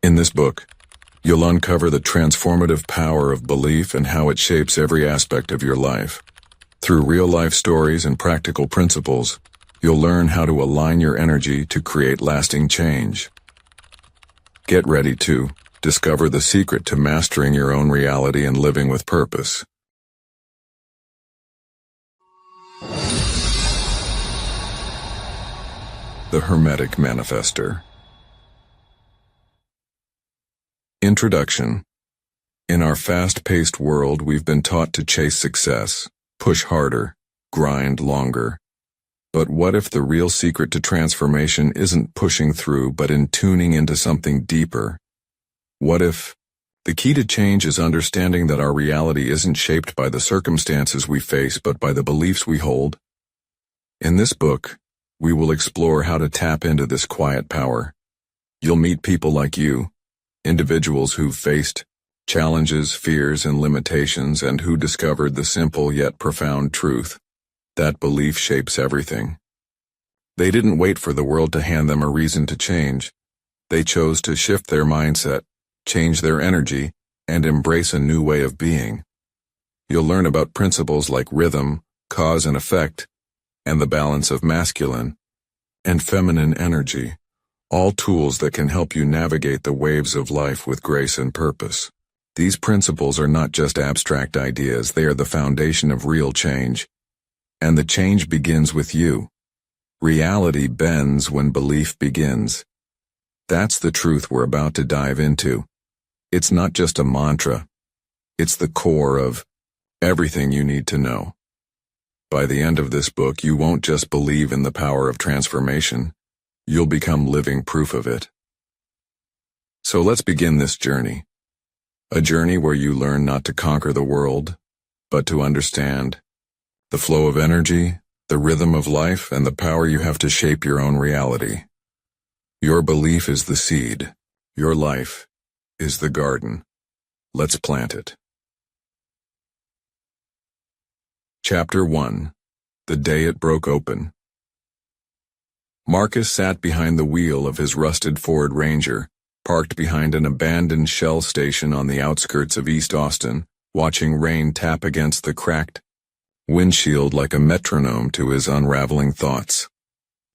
In this book, you'll uncover the transformative power of belief and how it shapes every aspect of your life. Through real-life stories and practical principles, you'll learn how to align your energy to create lasting change. Get ready to discover the secret to mastering your own reality and living with purpose. The Hermetic Manifestor. Introduction. In our fast-paced world, we've been taught to chase success, push harder, grind longer. But what if the real secret to transformation isn't pushing through, but in tuning into something deeper? What if the key to change is understanding that our reality isn't shaped by the circumstances we face, but by the beliefs we hold? In this book, we will explore how to tap into this quiet power. You'll meet people like you, individuals who've faced challenges, fears, and limitations, and who discovered the simple yet profound truth that belief shapes everything. They didn't wait for the world to hand them a reason to change. They chose to shift their mindset, change their energy, and embrace a new way of being. You'll learn about principles like rhythm, cause and effect, and the balance of masculine and feminine energy, all tools that can help you navigate the waves of life with grace and purpose. These principles are not just abstract ideas, they are the foundation of real change. And the change begins with you. Reality bends when belief begins. That's the truth we're about to dive into. It's not just a mantra. It's the core of everything you need to know. By the end of this book, you won't just believe in the power of transformation. You'll become living proof of it. So let's begin this journey. A journey where you learn not to conquer the world, but to understand the flow of energy, the rhythm of life, and the power you have to shape your own reality. Your belief is the seed. Your life is the garden. Let's plant it. Chapter 1. The Day It Broke Open. Marcus sat behind the wheel of his rusted Ford Ranger, parked behind an abandoned Shell station on the outskirts of East Austin, watching rain tap against the cracked windshield like a metronome to his unraveling thoughts.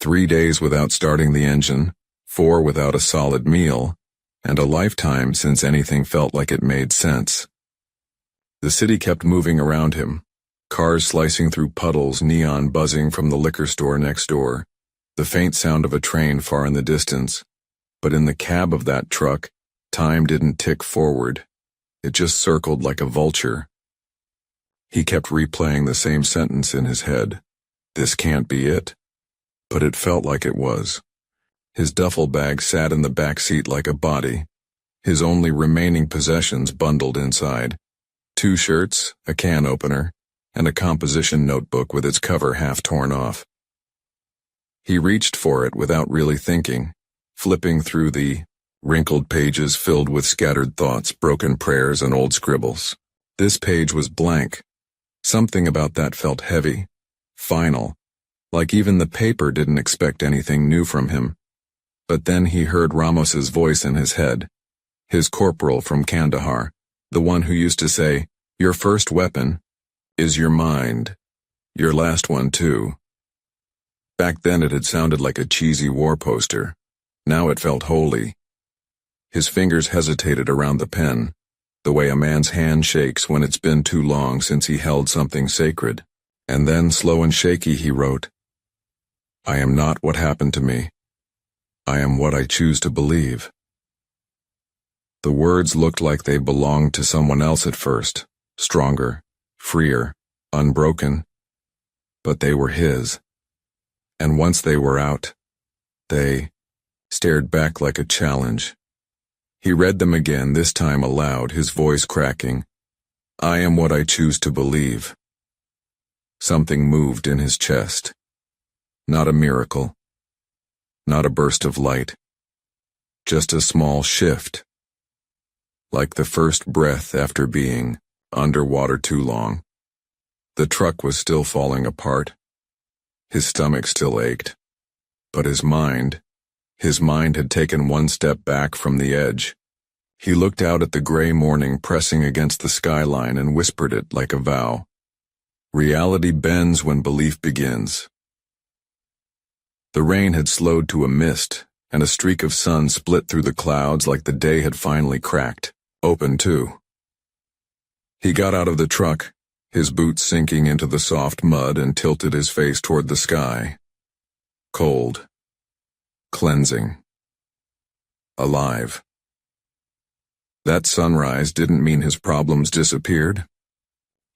3 days without starting the engine, 4 without a solid meal, and a lifetime since anything felt like it made sense. The city kept moving around him, cars slicing through puddles, neon buzzing from the liquor store next door, the faint sound of a train far in the distance. But in the cab of that truck, time didn't tick forward. It just circled like a vulture. He kept replaying the same sentence in his head. This can't be it. But it felt like it was. His duffel bag sat in the back seat like a body, his only remaining possessions bundled inside. 2 shirts, a can opener, and a composition notebook with its cover half torn off. He reached for it without really thinking, flipping through the wrinkled pages filled with scattered thoughts, broken prayers, and old scribbles. This page was blank. Something about that felt heavy, final, like even the paper didn't expect anything new from him. But then he heard Ramos's voice in his head, his corporal from Kandahar, the one who used to say, "Your first weapon is your mind. Your last one, too." Back then it had sounded like a cheesy war poster. Now it felt holy. His fingers hesitated around the pen, the way a man's hand shakes when it's been too long since he held something sacred. And then, slow and shaky, he wrote, "I am not what happened to me. I am what I choose to believe." The words looked like they belonged to someone else at first, stronger, freer, unbroken. But they were his. And once they were out, they stared back like a challenge. He read them again, this time aloud, his voice cracking. "I am what I choose to believe." Something moved in his chest. Not a miracle. Not a burst of light. Just a small shift. Like the first breath after being underwater too long. The truck was still falling apart. His stomach still ached. But his mind had taken one step back from the edge, He looked out at the gray morning pressing against the skyline and whispered it like a vow. Reality bends when belief begins. The rain had slowed to a mist, and a streak of sun split through the clouds like the day had finally cracked, open too. He got out of the truck, his boots sinking into the soft mud, and tilted his face toward the sky. Cold. Cleansing. Alive. That sunrise didn't mean his problems disappeared.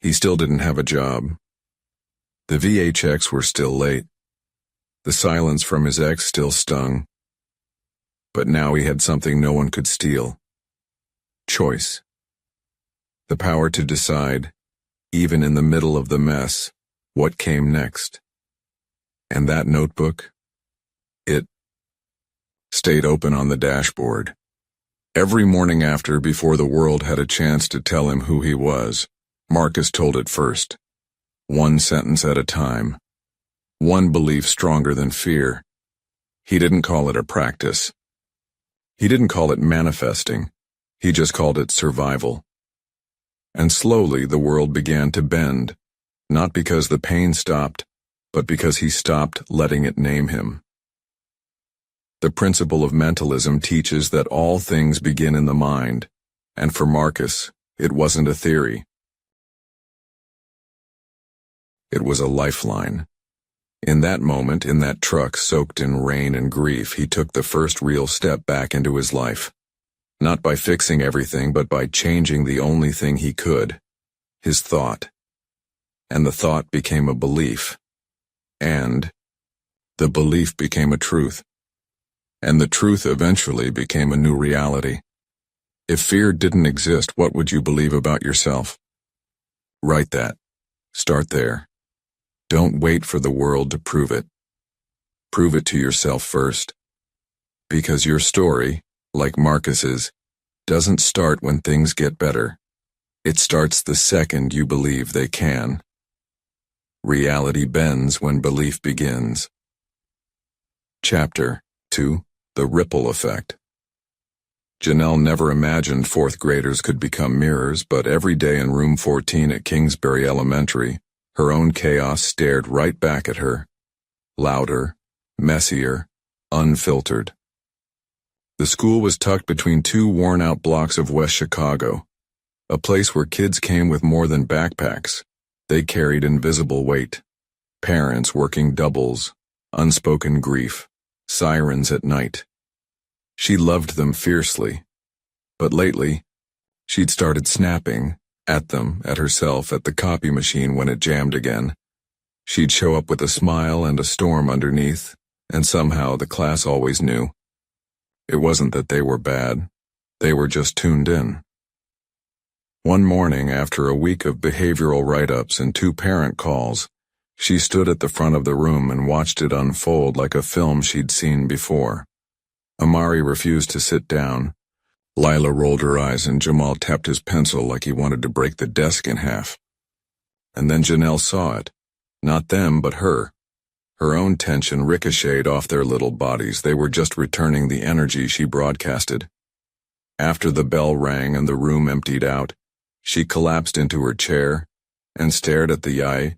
He still didn't have a job. The VHX were still late. The silence from his ex still stung. But now he had something no one could steal. Choice. The power to decide, even in the middle of the mess, what came next. And that notebook? It stayed open on the dashboard. Every morning after, before the world had a chance to tell him who he was, Marcus told it first. One sentence at a time. One belief stronger than fear. He didn't call it a practice. He didn't call it manifesting. He just called it survival. And slowly the world began to bend, not because the pain stopped, but because he stopped letting it name him. The principle of mentalism teaches that all things begin in the mind, and for Marcus, it wasn't a theory. It was a lifeline. In that moment, in that truck soaked in rain and grief, he took the first real step back into his life. Not by fixing everything, but by changing the only thing he could, his thought. And the thought became a belief. And the belief became a truth. And the truth eventually became a new reality. If fear didn't exist, what would you believe about yourself? Write that. Start there. Don't wait for the world to prove it. Prove it to yourself first. Because your story, like Marcus's, doesn't start when things get better. It starts the second you believe they can. Reality bends when belief begins. Chapter 2. The Ripple Effect. Janelle never imagined fourth graders could become mirrors, but every day in room 14 at Kingsbury Elementary, her own chaos stared right back at her. Louder, messier, unfiltered. The school was tucked between two worn-out blocks of West Chicago, a place where kids came with more than backpacks. They carried invisible weight. Parents working doubles, unspoken grief, sirens at night. She loved them fiercely, but lately, she'd started snapping at them, at herself, at the copy machine when it jammed again. She'd show up with a smile and a storm underneath, and somehow the class always knew. It wasn't that they were bad, they were just tuned in. One morning, after a week of behavioral write-ups and 2 parent calls, she stood at the front of the room and watched it unfold like a film she'd seen before. Amari refused to sit down. Lila rolled her eyes and Jamal tapped his pencil like he wanted to break the desk in half. And then Janelle saw it. Not them, but her. Her own tension ricocheted off their little bodies. They were just returning the energy she broadcasted. After the bell rang and the room emptied out, she collapsed into her chair and stared at the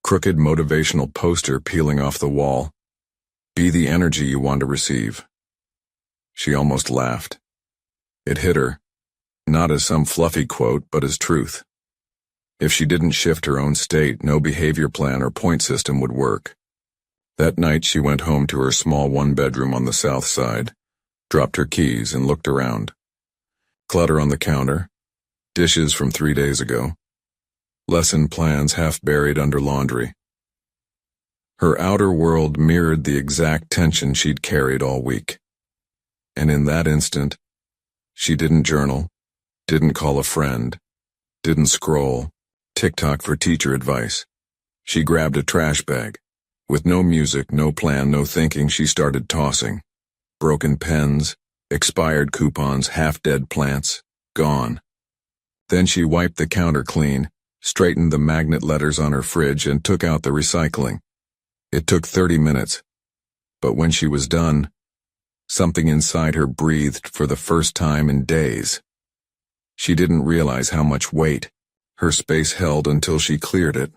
crooked motivational poster peeling off the wall. Be the energy you want to receive. She almost laughed. It hit her, not as some fluffy quote, but as truth. If she didn't shift her own state, no behavior plan or point system would work. That night she went home to her small 1-bedroom on the south side, dropped her keys and looked around. Clutter on the counter, dishes from 3 days ago, lesson plans half buried under laundry. Her outer world mirrored the exact tension she'd carried all week. And in that instant, she didn't journal, didn't call a friend, didn't scroll TikTok for teacher advice. She grabbed a trash bag. With no music, no plan, no thinking, she started tossing. Broken pens, expired coupons, half-dead plants, gone. Then she wiped the counter clean, straightened the magnet letters on her fridge, and took out the recycling. It took 30 minutes. But when she was done, something inside her breathed for the first time in days. She didn't realize how much weight her space held until she cleared it.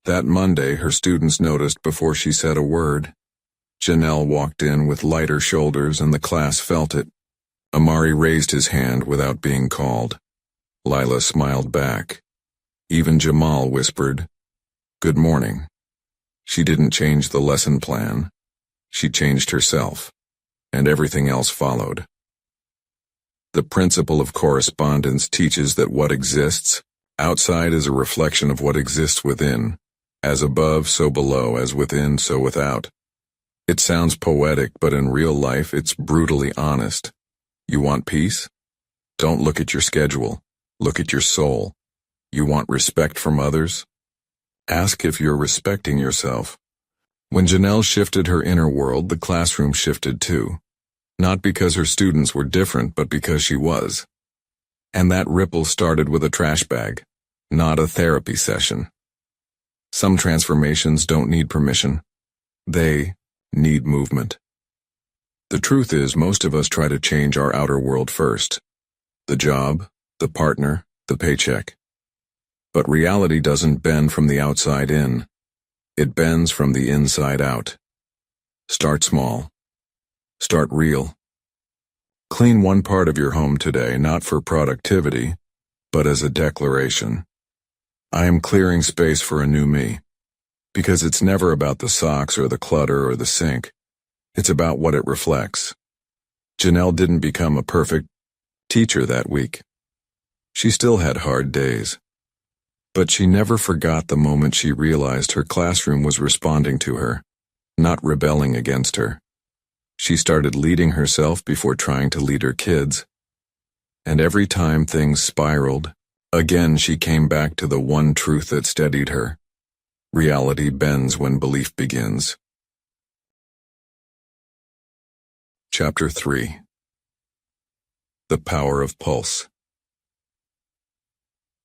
That Monday, her students noticed before she said a word. Janelle walked in with lighter shoulders and the class felt it. Amari raised his hand without being called. Lila smiled back. Even Jamal whispered, "Good morning." She didn't change the lesson plan. She changed herself, and everything else followed. The principle of correspondence teaches that what exists outside is a reflection of what exists within. As above, so below, as within, so without. It sounds poetic, but in real life it's brutally honest. You want peace? Don't look at your schedule. Look at your soul. You want respect from others? Ask if you're respecting yourself. When Janelle shifted her inner world, the classroom shifted too. Not because her students were different, but because she was. And that ripple started with a trash bag, not a therapy session. Some transformations don't need permission. They need movement. The truth is, most of us try to change our outer world first. The job, the partner, the paycheck. But reality doesn't bend from the outside in. It bends from the inside out. Start small. Start real. Clean one part of your home today, not for productivity, but as a declaration. I am clearing space for a new me. Because it's never about the socks or the clutter or the sink. It's about what it reflects. Janelle didn't become a perfect teacher that week. She still had hard days. But she never forgot the moment she realized her classroom was responding to her, not rebelling against her. She started leading herself before trying to lead her kids. And every time things spiraled, again she came back to the one truth that steadied her. Reality bends when belief begins. Chapter 3. The Power of Pulse.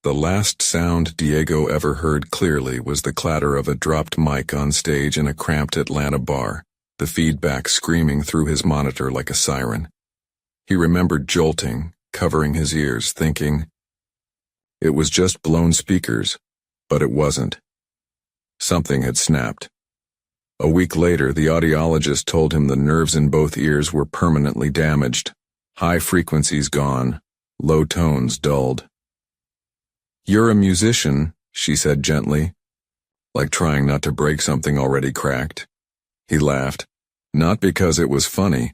The last sound Diego ever heard clearly was the clatter of a dropped mic on stage in a cramped Atlanta bar, the feedback screaming through his monitor like a siren. He remembered jolting, covering his ears, thinking, it was just blown speakers, but it wasn't. Something had snapped. A week later, the audiologist told him the nerves in both ears were permanently damaged, high frequencies gone, low tones dulled. "You're a musician," she said gently, like trying not to break something already cracked. He laughed, not because it was funny,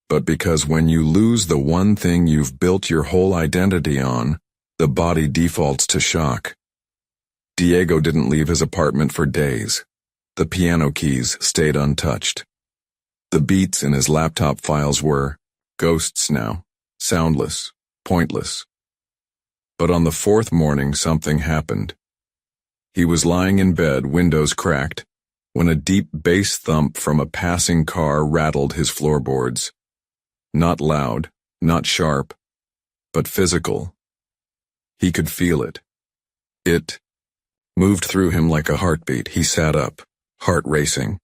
but because when you lose the one thing you've built your whole identity on, the body defaults to shock. Diego didn't leave his apartment for days. The piano keys stayed untouched. The beats in his laptop files were ghosts now, soundless, pointless. But on the fourth morning, something happened. He was lying in bed, windows cracked, when a deep bass thump from a passing car rattled his floorboards. Not loud, not sharp, but physical. He could feel it. It moved through him like a heartbeat. He sat up, heart racing.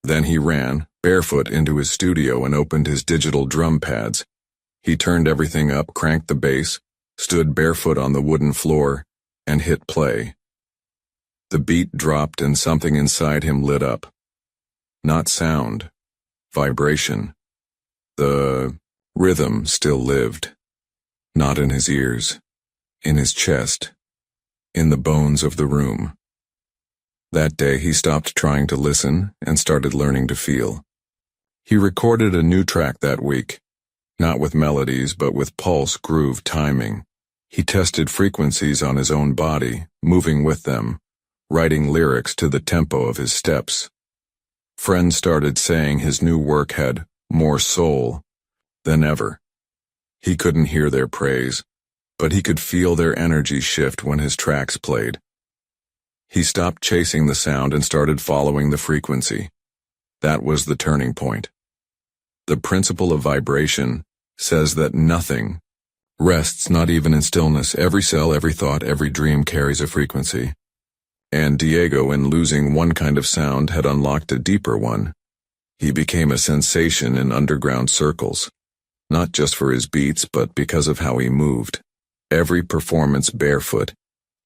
Then he ran, barefoot, into his studio and opened his digital drum pads. He turned everything up, cranked the bass, stood barefoot on the wooden floor, and hit play. The beat dropped and something inside him lit up. Not sound, vibration. The rhythm still lived. Not in his ears, in his chest, in the bones of the room. That day he stopped trying to listen and started learning to feel. He recorded a new track that week, not with melodies but with pulse, groove, timing. He tested frequencies on his own body, moving with them, writing lyrics to the tempo of his steps. Friends started saying his new work had more soul than ever. He couldn't hear their praise, but he could feel their energy shift when his tracks played. He stopped chasing the sound and started following the frequency. That was the turning point. The principle of vibration says that nothing rests, not even in stillness. Every cell, every thought, every dream carries a frequency. And Diego, in losing one kind of sound, had unlocked a deeper one. He became a sensation in underground circles, not just for his beats, but because of how he moved. every performance barefoot,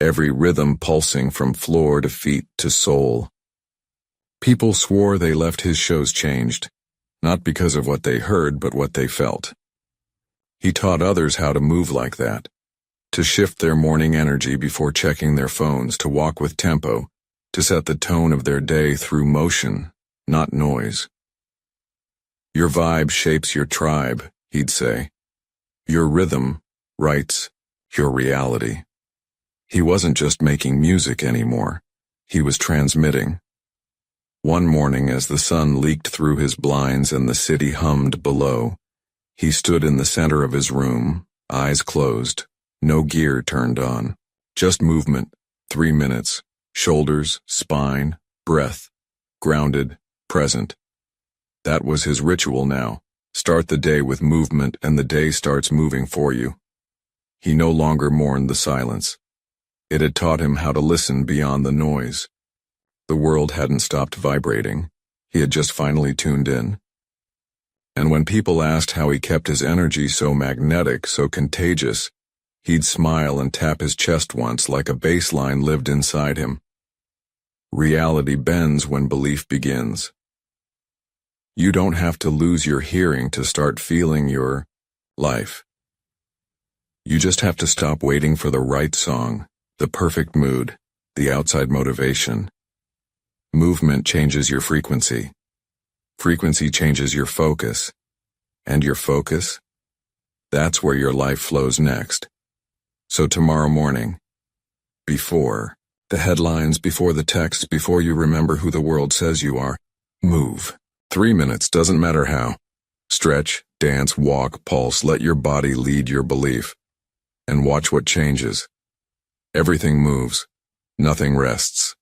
every rhythm pulsing from floor to feet to soul. People swore they left his shows changed, not because of what they heard but what they felt. He taught others how to move like that, to shift their morning energy before checking their phones, to walk with tempo, to set the tone of their day through motion, not noise. Your vibe shapes your tribe, he'd say. Your rhythm writes your reality. He wasn't just making music anymore. He was transmitting. One morning, as the sun leaked through his blinds and the city hummed below, he stood in the center of his room, eyes closed, no gear turned on, just movement, 3 minutes, shoulders, spine, breath, grounded, present. That was his ritual now. Start the day with movement and the day starts moving for you. He no longer mourned the silence. It had taught him how to listen beyond the noise. The world hadn't stopped vibrating. He had just finally tuned in. And when people asked how he kept his energy so magnetic, so contagious, he'd smile and tap his chest once like a bass line lived inside him. Reality bends when belief begins. You don't have to lose your hearing to start feeling your life. You just have to stop waiting for the right song, the perfect mood, the outside motivation. Movement changes your frequency. Frequency changes your focus. And your focus? That's where your life flows next. So tomorrow morning, before the headlines, before the texts, before you remember who the world says you are, move. 3 minutes, doesn't matter how. Stretch, dance, walk, pulse, let your body lead your belief. And watch what changes. Everything moves. Nothing rests.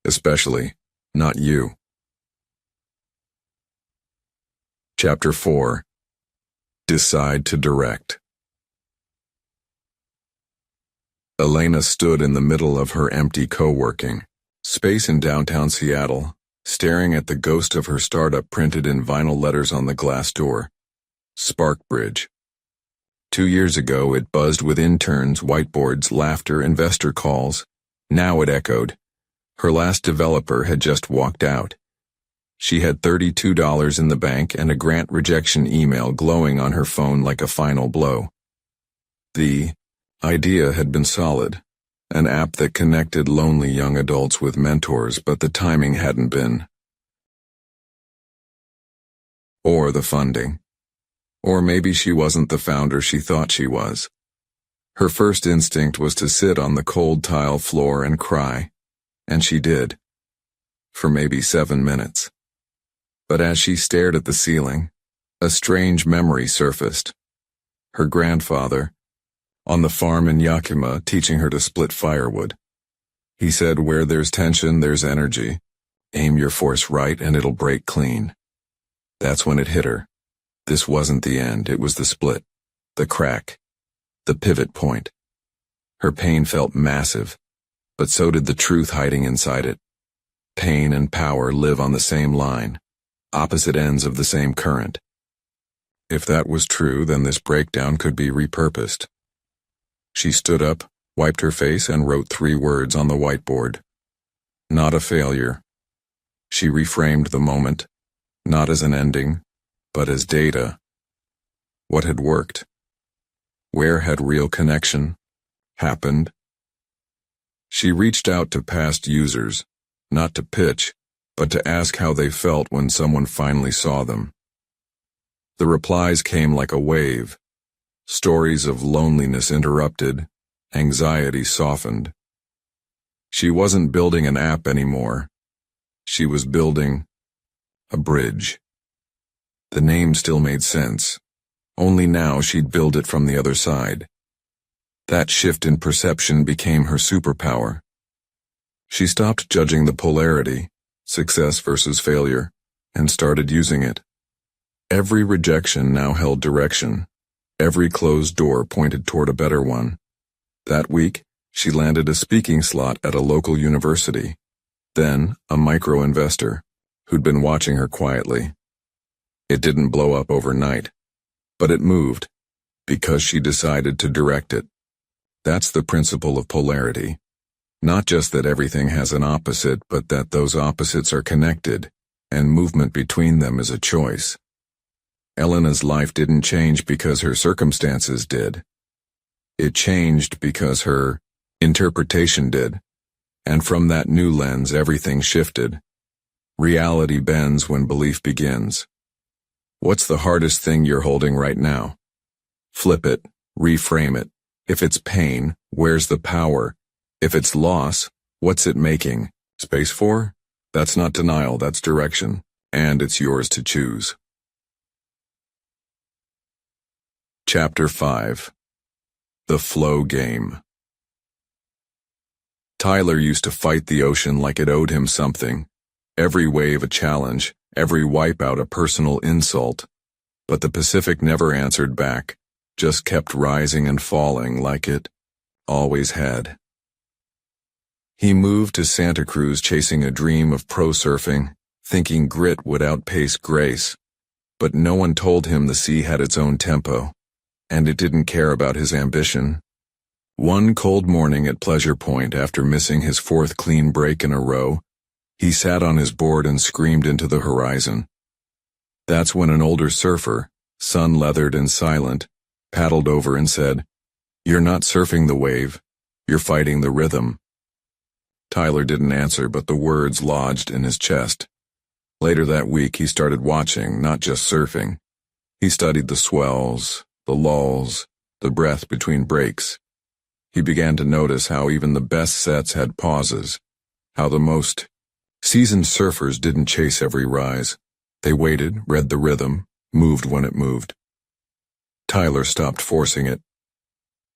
Especially, not you. Chapter 4. Decide to direct. Elena stood in the middle of her empty co-working space in downtown Seattle, staring at the ghost of her startup printed in vinyl letters on the glass door. Sparkbridge. 2 years ago it buzzed with interns, whiteboards, laughter, investor calls. Now it echoed. Her last developer had just walked out. She had $32 in the bank and a grant rejection email glowing on her phone like a final blow. The idea had been solid, an app that connected lonely young adults with mentors, but the timing hadn't been. Or the funding. Or maybe she wasn't the founder she thought she was. Her first instinct was to sit on the cold tile floor and cry, and she did. For maybe 7 minutes. But as she stared at the ceiling, a strange memory surfaced. Her grandfather, on the farm in Yakima, teaching her to split firewood. He said, where there's tension, there's energy. Aim your force right and it'll break clean. That's when it hit her. This wasn't the end, it was the split, the crack, the pivot point. Her pain felt massive, but so did the truth hiding inside it. Pain and power live on the same line, opposite ends of the same current. If that was true, then this breakdown could be repurposed. She stood up, wiped her face, and wrote 3 words on the whiteboard. Not a failure. She reframed the moment, not as an ending, but as data. What had worked? Where had real connection happened? She reached out to past users, not to pitch, but to ask how they felt when someone finally saw them. The replies came like a wave. Stories of loneliness interrupted, anxiety softened. She wasn't building an app anymore. She was building a bridge. The name still made sense. Only now she'd build it from the other side. That shift in perception became her superpower. She stopped judging the polarity, success versus failure, and started using it. Every rejection now held direction. Every closed door pointed toward a better one. That week, she landed a speaking slot at a local university. Then, a micro-investor, who'd been watching her quietly. It didn't blow up overnight, but it moved, because she decided to direct it. That's the principle of polarity. Not just that everything has an opposite, but that those opposites are connected, and movement between them is a choice. Elena's life didn't change because her circumstances did. It changed because her interpretation did, and from that new lens everything shifted. Reality bends when belief begins. What's the hardest thing you're holding right now? Flip it, reframe it. If it's pain, where's the power? If it's loss, what's it making space for? That's not denial, that's direction, and it's yours to choose. Chapter 5. The Flow Game. Tyler used to fight the ocean like it owed him something. Every wave a challenge, every wipeout a personal insult. But the Pacific never answered back, just kept rising and falling like it always had. He moved to Santa Cruz chasing a dream of pro surfing, thinking grit would outpace grace. But no one told him the sea had its own tempo, and it didn't care about his ambition. One cold morning at Pleasure Point, after missing his 4th clean break in a row, he sat on his board and screamed into the horizon. That's when an older surfer, sun-leathered and silent, paddled over and said, "You're not surfing the wave, you're fighting the rhythm." Tyler didn't answer, but the words lodged in his chest. Later that week he started watching, not just surfing. He studied the swells, the lulls, the breath between breaks. He began to notice how even the best sets had pauses, how the most seasoned surfers didn't chase every rise. They waited, read the rhythm, moved when it moved. Tyler stopped forcing it.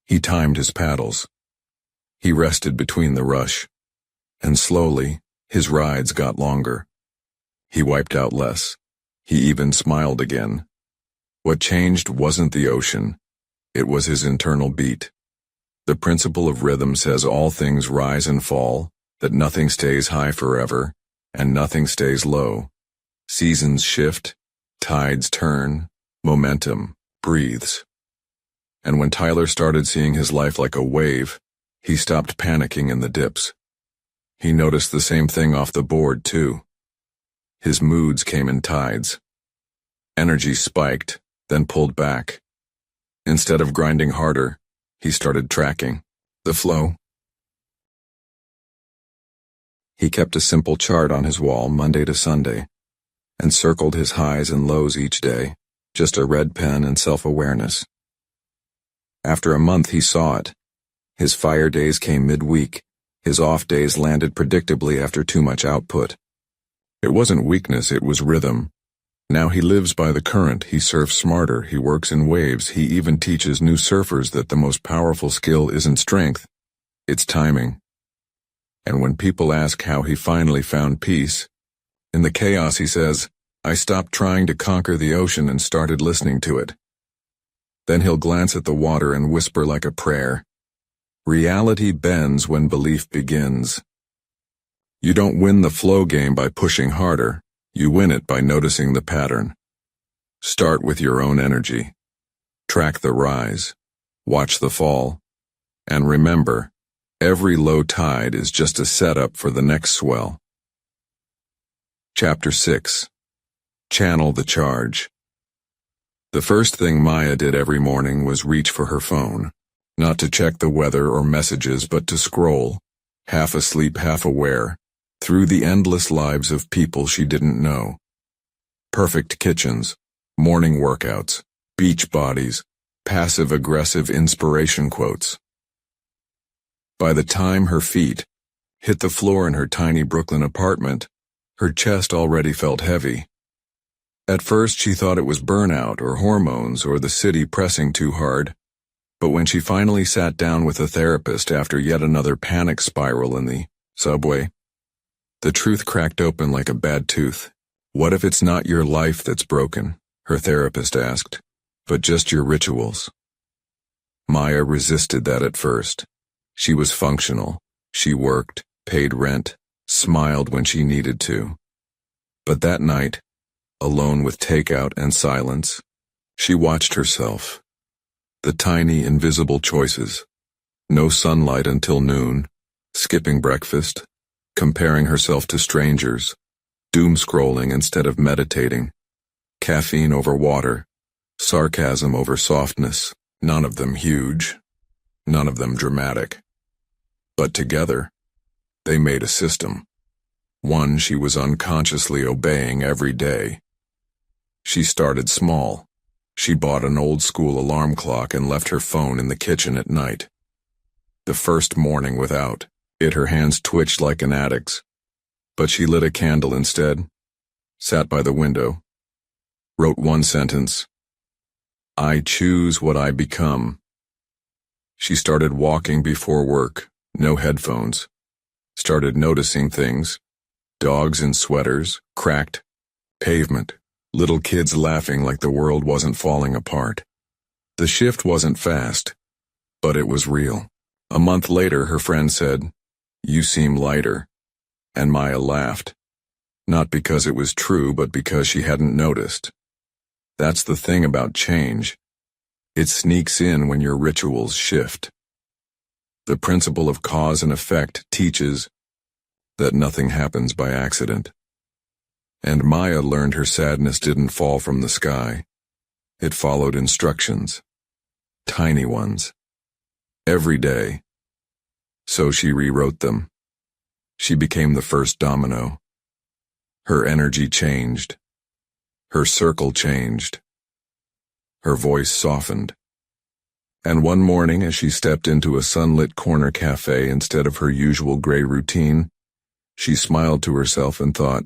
He timed his paddles. He rested between the rush. And slowly, his rides got longer. He wiped out less. He even smiled again. What changed wasn't the ocean. It was his internal beat. The principle of rhythm says all things rise and fall, that nothing stays high forever, and nothing stays low. Seasons shift, tides turn, momentum breathes. And when Tyler started seeing his life like a wave, he stopped panicking in the dips. He noticed the same thing off the board, too. His moods came in tides. Energy spiked, then pulled back. Instead of grinding harder, he started tracking the flow. He kept a simple chart on his wall Monday to Sunday, and circled his highs and lows each day, just a red pen and self-awareness. After a month he saw it. His fire days came midweek. His off days landed predictably after too much output. It wasn't weakness, it was rhythm. Now he lives by the current, he surfs smarter, he works in waves, he even teaches new surfers that the most powerful skill isn't strength, it's timing. And when people ask how he finally found peace, in the chaos he says, "I stopped trying to conquer the ocean and started listening to it." Then he'll glance at the water and whisper like a prayer, "Reality bends when belief begins." You don't win the flow game by pushing harder. You win it by noticing the pattern. Start with your own energy. Track the rise. Watch the fall. And remember, every low tide is just a setup for the next swell. Chapter 6. Channel the Charge. The first thing Maya did every morning was reach for her phone. Not to check the weather or messages, but to scroll, half asleep, half aware, through the endless lives of people she didn't know. Perfect kitchens, morning workouts, beach bodies, passive-aggressive inspiration quotes. By the time her feet hit the floor in her tiny Brooklyn apartment, her chest already felt heavy. At first she thought it was burnout or hormones or the city pressing too hard. But when she finally sat down with a therapist after yet another panic spiral in the subway, the truth cracked open like a bad tooth. What if it's not your life that's broken, her therapist asked, but just your rituals? Maya resisted that at first. She was functional. She worked, paid rent, smiled when she needed to. But that night, alone with takeout and silence, she watched herself. The tiny, invisible choices. No sunlight until noon, skipping breakfast, comparing herself to strangers, doom scrolling instead of meditating, caffeine over water, sarcasm over softness, none of them huge, none of them dramatic. But together, they made a system. One she was unconsciously obeying every day. She started small. She bought an old-school alarm clock and left her phone in the kitchen at night. The first morning without it, her hands twitched like an addict's. But she lit a candle instead, sat by the window, wrote one sentence: I choose what I become. She started walking before work, no headphones. Started noticing things: dogs in sweaters, cracked pavement, little kids laughing like the world wasn't falling apart. The shift wasn't fast, but it was real. A month later, her friend said, "You seem lighter." And Maya laughed. Not because it was true, but because she hadn't noticed. That's the thing about change. It sneaks in when your rituals shift. The principle of cause and effect teaches that nothing happens by accident. And Maya learned her sadness didn't fall from the sky. It followed instructions. Tiny ones. Every day. So she rewrote them. She became the first domino. Her energy changed. Her circle changed. Her voice softened. And one morning, as she stepped into a sunlit corner cafe instead of her usual gray routine, she smiled to herself and thought,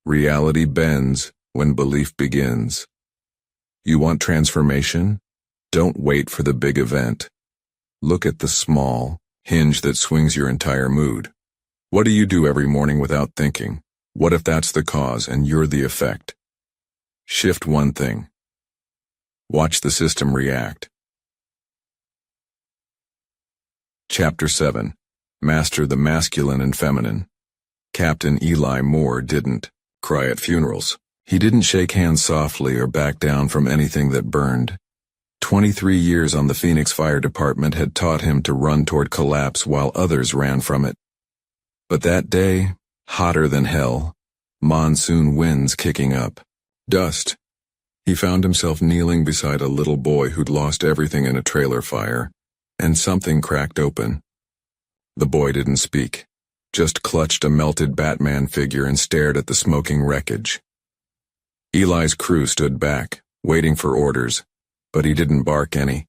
reality bends when belief begins. You want transformation? Don't wait for the big event. Look at the small hinge that swings your entire mood. What do you do every morning without thinking? What if that's the cause and you're the effect? Shift one thing. Watch the system react. Chapter 7. Master the Masculine and Feminine. Captain Eli Moore didn't cry at funerals. He didn't shake hands softly or back down from anything that burned. 23 years on the Phoenix Fire Department had taught him to run toward collapse while others ran from it. But that day, hotter than hell, monsoon winds kicking up, dust. He found himself kneeling beside a little boy who'd lost everything in a trailer fire, and something cracked open. The boy didn't speak, just clutched a melted Batman figure and stared at the smoking wreckage. Eli's crew stood back, waiting for orders, but he didn't bark any.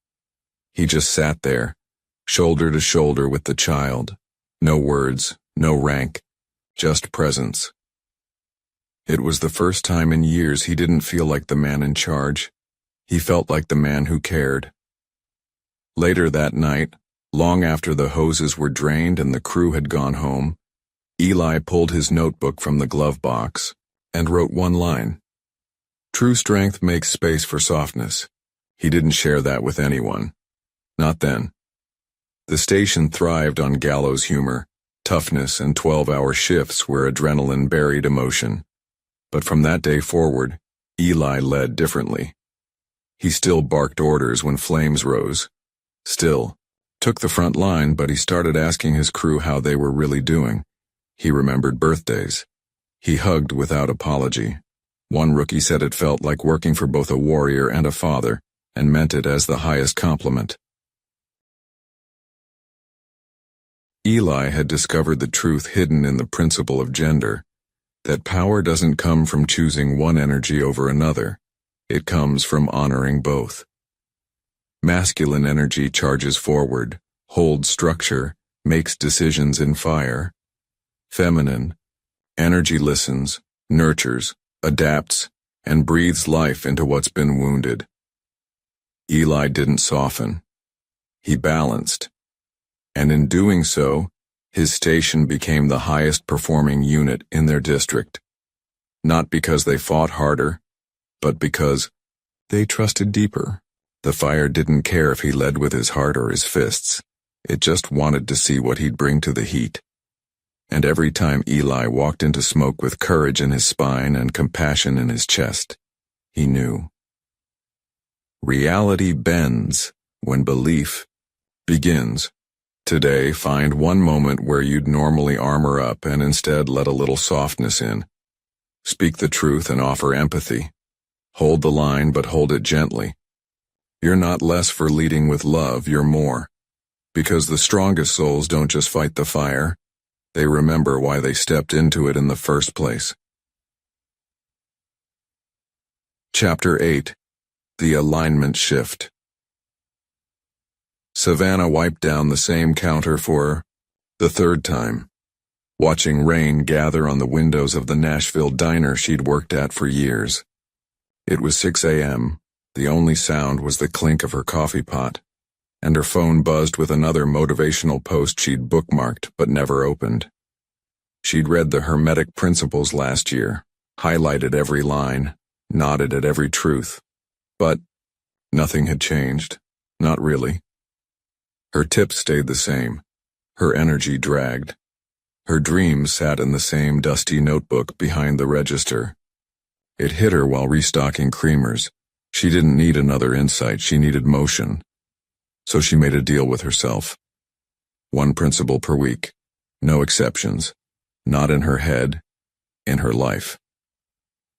He just sat there, shoulder to shoulder with the child. No words, no rank, just presence. It was the first time in years he didn't feel like the man in charge. He felt like the man who cared. Later that night, long after the hoses were drained and the crew had gone home, Eli pulled his notebook from the glove box and wrote one line. True strength makes space for softness. He didn't share that with anyone. Not then. The station thrived on gallows humor, toughness, and 12-hour shifts where adrenaline buried emotion. But from that day forward, Eli led differently. He still barked orders when flames rose. Still took the front line, but he started asking his crew how they were really doing. He remembered birthdays. He hugged without apology. One rookie said it felt like working for both a warrior and a father, and meant it as the highest compliment. Eli had discovered the truth hidden in the principle of gender, that power doesn't come from choosing one energy over another. It comes from honoring both. Masculine energy charges forward, holds structure, makes decisions in fire. Feminine energy listens, nurtures, adapts, and breathes life into what's been wounded. Eli didn't soften. He balanced. And in doing so, his station became the highest performing unit in their district. Not because they fought harder, but because they trusted deeper. The fire didn't care if he led with his heart or his fists. It just wanted to see what he'd bring to the heat. And every time Eli walked into smoke with courage in his spine and compassion in his chest, he knew. Reality bends when belief begins. Today, find one moment where you'd normally armor up and instead let a little softness in. Speak the truth and offer empathy. Hold the line, but hold it gently. You're not less for leading with love, you're more. Because the strongest souls don't just fight the fire, they remember why they stepped into it in the first place. Chapter 8. The Alignment Shift. Savannah wiped down the same counter for the third time, watching rain gather on the windows of the Nashville diner she'd worked at for years. It was 6 a.m. The only sound was the clink of her coffee pot, and her phone buzzed with another motivational post she'd bookmarked but never opened. She'd read the Hermetic Principles last year, highlighted every line, nodded at every truth, but nothing had changed, not really. Her tips stayed the same, her energy dragged. Her dreams sat in the same dusty notebook behind the register. It hit her while restocking creamers. She didn't need another insight, she needed motion. So she made a deal with herself. 1 principle per week, no exceptions, not in her head, in her life.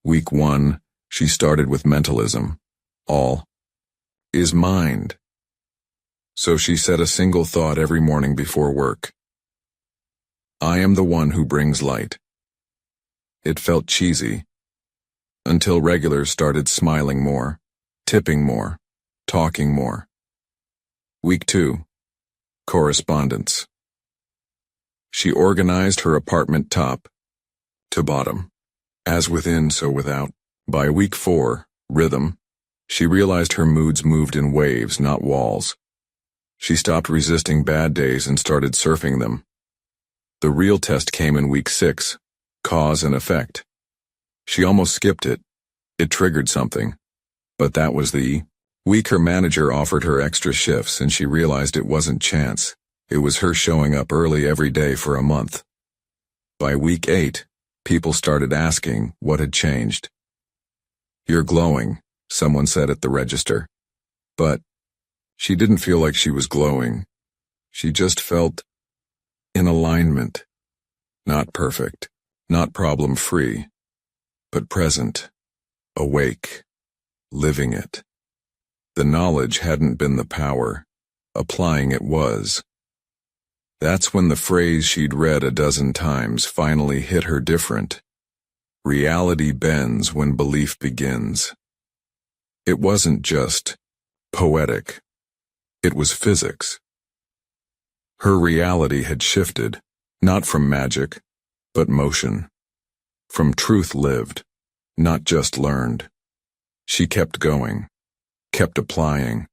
Week 1, she started with mentalism. All is mind. So she said a single thought every morning before work. I am the one who brings light. It felt cheesy, until regulars started smiling more, tipping more, talking more. Week 2. Correspondence. She organized her apartment top to bottom. As within, so without. By week 4, rhythm, she realized her moods moved in waves, not walls. She stopped resisting bad days and started surfing them. The real test came in week 6, cause and effect. She almost skipped it. It triggered something. But that was the week her manager offered her extra shifts, and she realized it wasn't chance. It was her showing up early every day for a month. By week 8, people started asking what had changed. You're glowing, someone said at the register. But she didn't feel like she was glowing. She just felt in alignment. Not perfect, not problem-free, but present, awake, living it. The knowledge hadn't been the power, applying it was. That's when the phrase she'd read a dozen times finally hit her different. Reality bends when belief begins. It wasn't just poetic. It was physics. Her reality had shifted, not from magic, but motion. From truth lived, not just learned. She kept going, kept applying,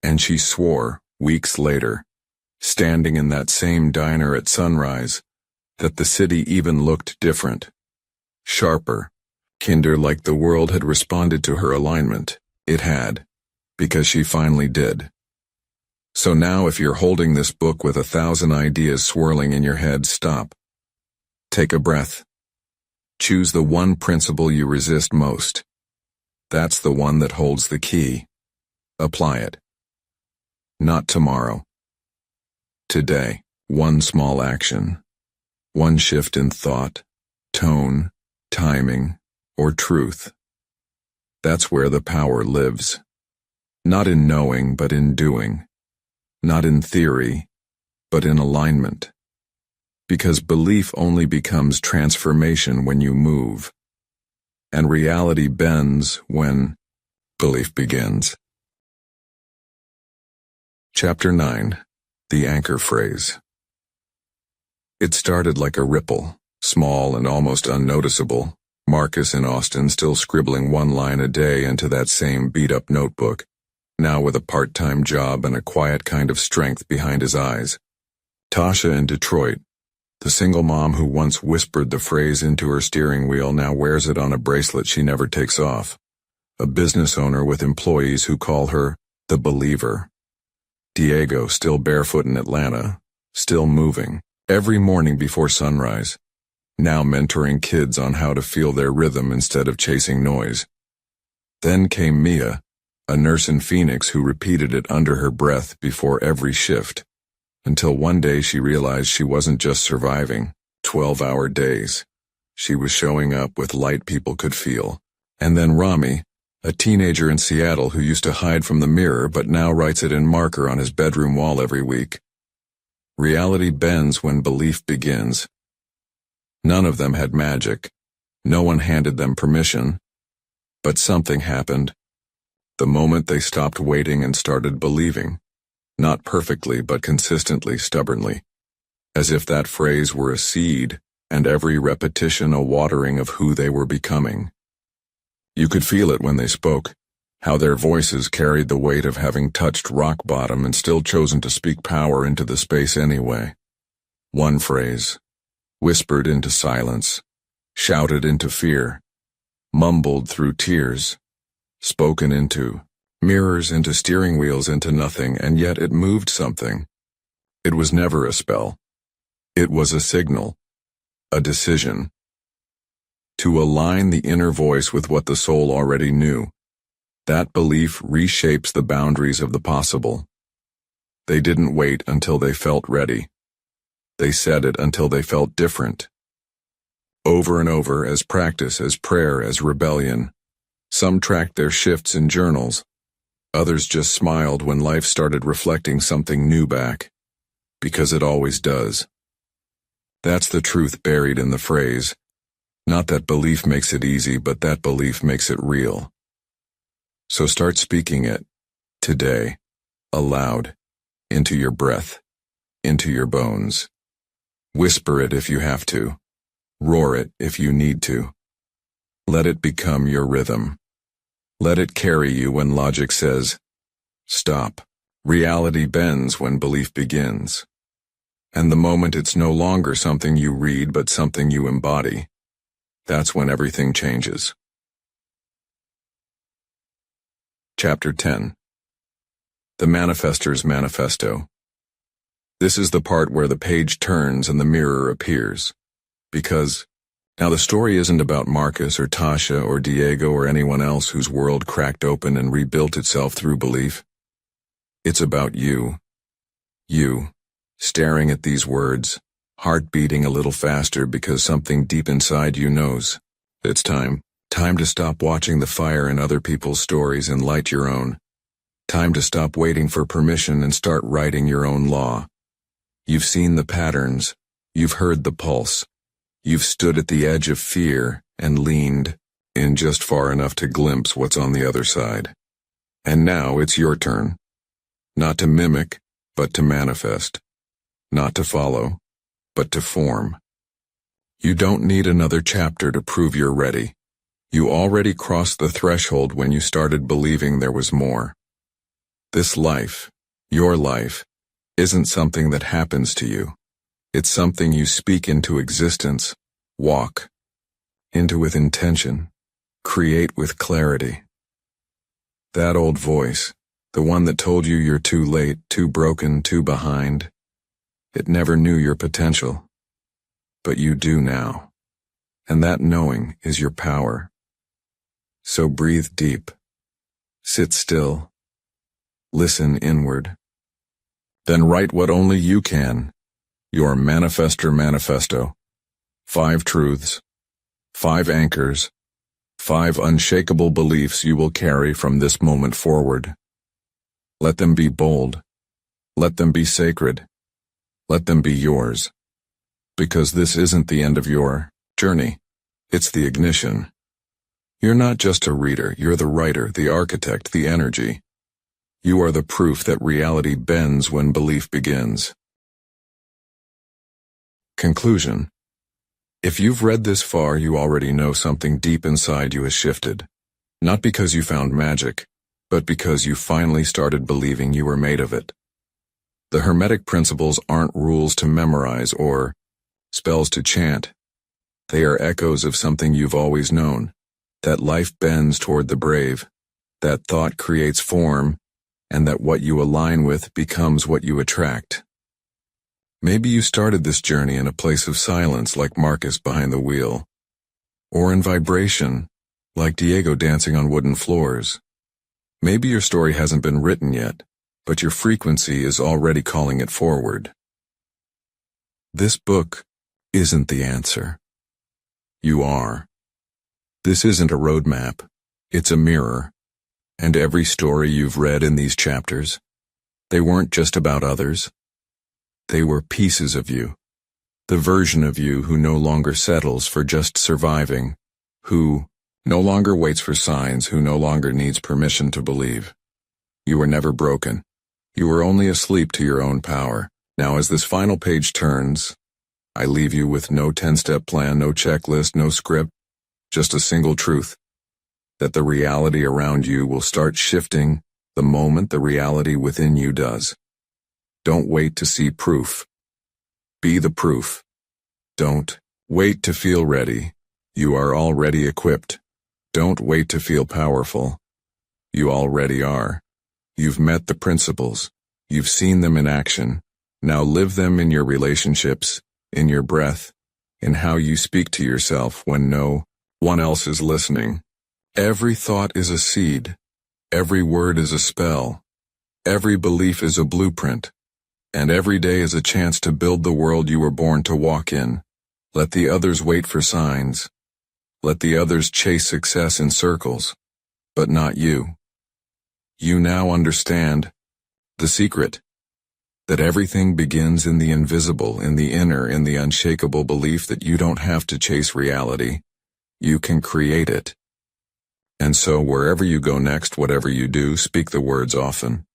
and she swore, weeks later, standing in that same diner at sunrise, that the city even looked different. Sharper, kinder, like the world had responded to her alignment. It had, because she finally did. So now if you're holding this book with 1,000 ideas swirling in your head, stop. Take a breath. Choose the one principle you resist most. That's the one that holds the key. Apply it. Not tomorrow. Today, one small action. One shift in thought, tone, timing, or truth. That's where the power lives. Not in knowing, but in doing. Not in theory, but in alignment. Because belief only becomes transformation when you move, and reality bends when belief begins. Chapter 9. The Anchor Phrase. It started like a ripple, small and almost unnoticeable. Marcus in Austin still scribbling 1 line a day into that same beat-up notebook, now with a part-time job and a quiet kind of strength behind his eyes. Tasha in Detroit, the single mom who once whispered the phrase into her steering wheel, now wears it on a bracelet she never takes off. A business owner with employees who call her the Believer. Diego still barefoot in Atlanta, still moving, every morning before sunrise, now mentoring kids on how to feel their rhythm instead of chasing noise. Then came Mia, a nurse in Phoenix who repeated it under her breath before every shift. until one day she realized she wasn't just surviving 12-hour days. She was showing up with light people could feel. And then Rami, a teenager in Seattle who used to hide from the mirror but now writes it in marker on his bedroom wall every week. Reality bends when belief begins. None of them had magic. No one handed them permission. But something happened. The moment they stopped waiting and started believing. Not perfectly, but consistently, stubbornly. As if that phrase were a seed, and every repetition a watering of who they were becoming. You could feel it when they spoke, how their voices carried the weight of having touched rock bottom and still chosen to speak power into the space anyway. One phrase, whispered into silence, shouted into fear, mumbled through tears, spoken into mirrors, into steering wheels, into nothing, and yet it moved something. It was never a spell. It was a signal, a decision. To align the inner voice with what the soul already knew. That belief reshapes the boundaries of the possible. They didn't wait until they felt ready. They said it until they felt different. Over and over, as practice, as prayer, as rebellion. Some tracked their shifts in journals. Others just smiled when life started reflecting something new back. Because it always does. That's the truth buried in the phrase. Not that belief makes it easy, but that belief makes it real. So start speaking it, today, aloud, into your breath, into your bones. Whisper it if you have to. Roar it if you need to. Let it become your rhythm. Let it carry you when logic says, stop. Reality bends when belief begins. And the moment it's no longer something you read but something you embody, that's when everything changes. Chapter 10. The Manifestor's Manifesto. This is the part where the page turns and the mirror appears. Because, now the story isn't about Marcus or Tasha or Diego or anyone else whose world cracked open and rebuilt itself through belief. It's about you. You, staring at these words, heart beating a little faster because something deep inside you knows. It's time. Time to stop watching the fire in other people's stories and light your own. Time to stop waiting for permission and start writing your own law. You've seen the patterns. You've heard the pulse. You've stood at the edge of fear and leaned in just far enough to glimpse what's on the other side. And now it's your turn. Not to mimic, but to manifest. Not to follow, but to form. You don't need another chapter to prove you're ready. You already crossed the threshold when you started believing there was more. This life, your life, isn't something that happens to you. It's something you speak into existence, walk into with intention, create with clarity. That old voice, the one that told you you're too late, too broken, too behind, it never knew your potential. But you do now. And that knowing is your power. So breathe deep. Sit still. Listen inward. Then write what only you can. Your Manifestor Manifesto. 5 truths. 5 anchors. 5 unshakable beliefs you will carry from this moment forward. Let them be bold. Let them be sacred. Let them be yours. Because this isn't the end of your journey. It's the ignition. You're not just a reader, you're the writer, the architect, the energy. You are the proof that reality bends when belief begins. Conclusion. If you've read this far, you already know something deep inside you has shifted. Not because you found magic, but because you finally started believing you were made of it. The Hermetic principles aren't rules to memorize or spells to chant. They are echoes of something you've always known, that life bends toward the brave, that thought creates form, and that what you align with becomes what you attract. Maybe you started this journey in a place of silence like Marcus behind the wheel, or in vibration like Diego dancing on wooden floors. Maybe your story hasn't been written yet, but your frequency is already calling it forward. This book isn't the answer. You are. This isn't a roadmap. It's a mirror. And every story you've read in these chapters, they weren't just about others. They were pieces of you. The version of you who no longer settles for just surviving, who no longer waits for signs, who no longer needs permission to believe. You were never broken. You were only asleep to your own power. Now as this final page turns, I leave you with no 10-step plan, no checklist, no script, just a single truth, that the reality around you will start shifting the moment the reality within you does. Don't wait to see proof. Be the proof. Don't wait to feel ready. You are already equipped. Don't wait to feel powerful. You already are. You've met the principles. You've seen them in action. Now live them in your relationships, in your breath, in how you speak to yourself when no one else is listening. Every thought is a seed. Every word is a spell. Every belief is a blueprint. And every day is a chance to build the world you were born to walk in. Let the others wait for signs. Let the others chase success in circles. But not you. You now understand the secret, that everything begins in the invisible, in the inner, in the unshakable belief that you don't have to chase reality. You can create it. And so wherever you go next, whatever you do, speak the words often.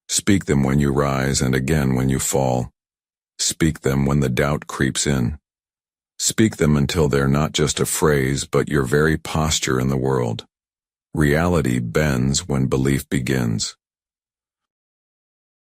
Speak them when you rise and again when you fall. Speak them when the doubt creeps in. Speak them until they're not just a phrase, but your very posture in the world. Reality bends when belief begins.